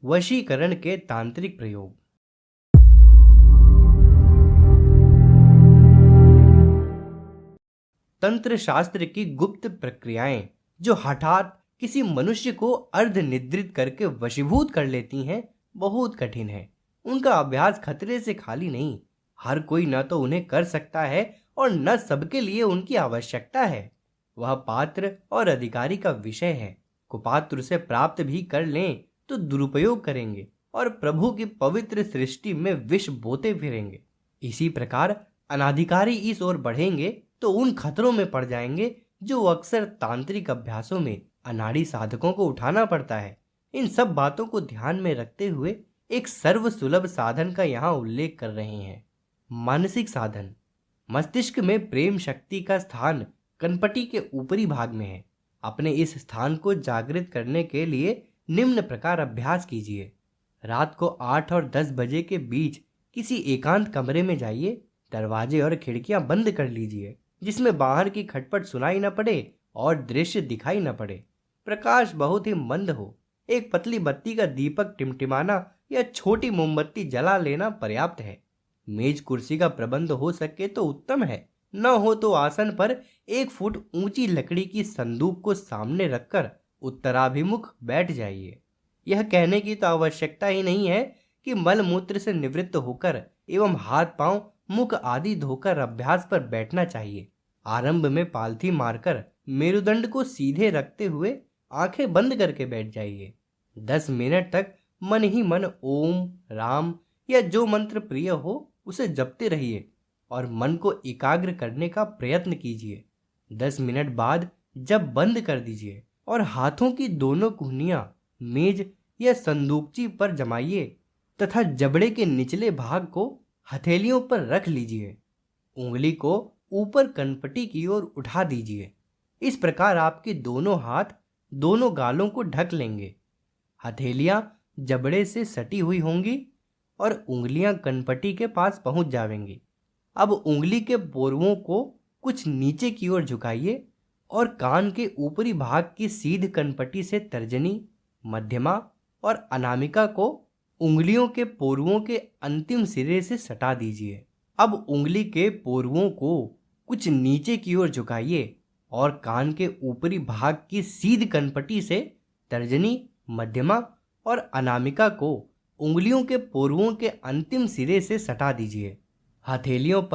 वशीकरण के तांत्रिक प्रयोग। तंत्र शास्त्र की गुप्त प्रक्रियाएं जो हठात किसी मनुष्य को अर्ध निद्रित करके वशीभूत कर लेती हैं, बहुत कठिन है। उनका अभ्यास खतरे से खाली नहीं। हर कोई न तो उन्हें कर सकता है और न सबके लिए उनकी आवश्यकता है। वह पात्र और अधिकारी का विषय है। कुपात्र उसे प्राप्त भी कर लें तो दुरुपयोग करेंगे और प्रभु की पवित्र सृष्टि में विष बोते फिरेंगे। इसी प्रकार अनाधिकारी इस ओर बढ़ेंगे तो उन खतरों में पड़ जाएंगे जो अक्सर तांत्रिक अभ्यासों में अनाड़ी साधकों को उठाना पड़ता है। इन सब बातों को ध्यान में रखते हुए एक सर्व सुलभ साधन का यहाँ उल्लेख कर रहे हैं। मानसिक साधन। मस्तिष्क में प्रेम शक्ति का स्थान कनपटी के ऊपरी भाग में है। अपने इस स्थान को जागृत करने के लिए निम्न प्रकार अभ्यास कीजिए। रात को 8 और 10 बजे के बीच किसी एकांत कमरे में जाइए। दरवाजे और खिड़कियां बंद कर लीजिए, जिसमें बाहर की खटपट सुनाई न पड़े और दृश्य दिखाई न पड़े। प्रकाश बहुत ही मंद हो। एक पतली बत्ती का दीपक टिमटिमाना या छोटी मोमबत्ती जला लेना पर्याप्त है। मेज कुर्सी का प्रबंध हो सके तो उत्तम है। न हो तो आसन पर 1 फुट ऊंची लकड़ी की संदूक को सामने रखकर उत्तराभिमुख बैठ जाइए। यह कहने की तो आवश्यकता ही नहीं है कि मल मूत्र से निवृत्त होकर एवं हाथ पांव मुख आदि धोकर अभ्यास पर बैठना चाहिए। आरंभ में पालथी मारकर मेरुदंड को सीधे रखते हुए आंखें बंद करके बैठ जाइए। 10 मिनट तक मन ही मन ओम, राम या जो मंत्र प्रिय हो उसे जपते रहिए और मन को एकाग्र करने का प्रयत्न कीजिए। 10 मिनट बाद जब बंद कर दीजिए और हाथों की दोनों कुहनियां मेज या संदूकची पर जमाइए तथा जबड़े के निचले भाग को हथेलियों पर रख लीजिए। उंगली को ऊपर कनपटी की ओर उठा दीजिए। इस प्रकार आपके दोनों हाथ दोनों गालों को ढक लेंगे। हथेलियां जबड़े से सटी हुई होंगी और उंगलियां कनपटी के पास पहुंच जाएंगी। अब उंगली के पोरुओं को कुछ नीचे की ओर झुकाइए और कान के ऊपरी भाग की सीध कनपटी से तर्जनी, मध्यमा और अनामिका को उंगलियों के पोरुओं के अंतिम सिरे से सटा दीजिए। अब उंगली के पोरुओं को कुछ नीचे की ओर झुकाइए और कान के ऊपरी भाग की सीध कनपटी से तर्जनी, मध्यमा और अनामिका को उंगलियों के पोरुओं के अंतिम सिरे से सटा दीजिए। हथेलियों पर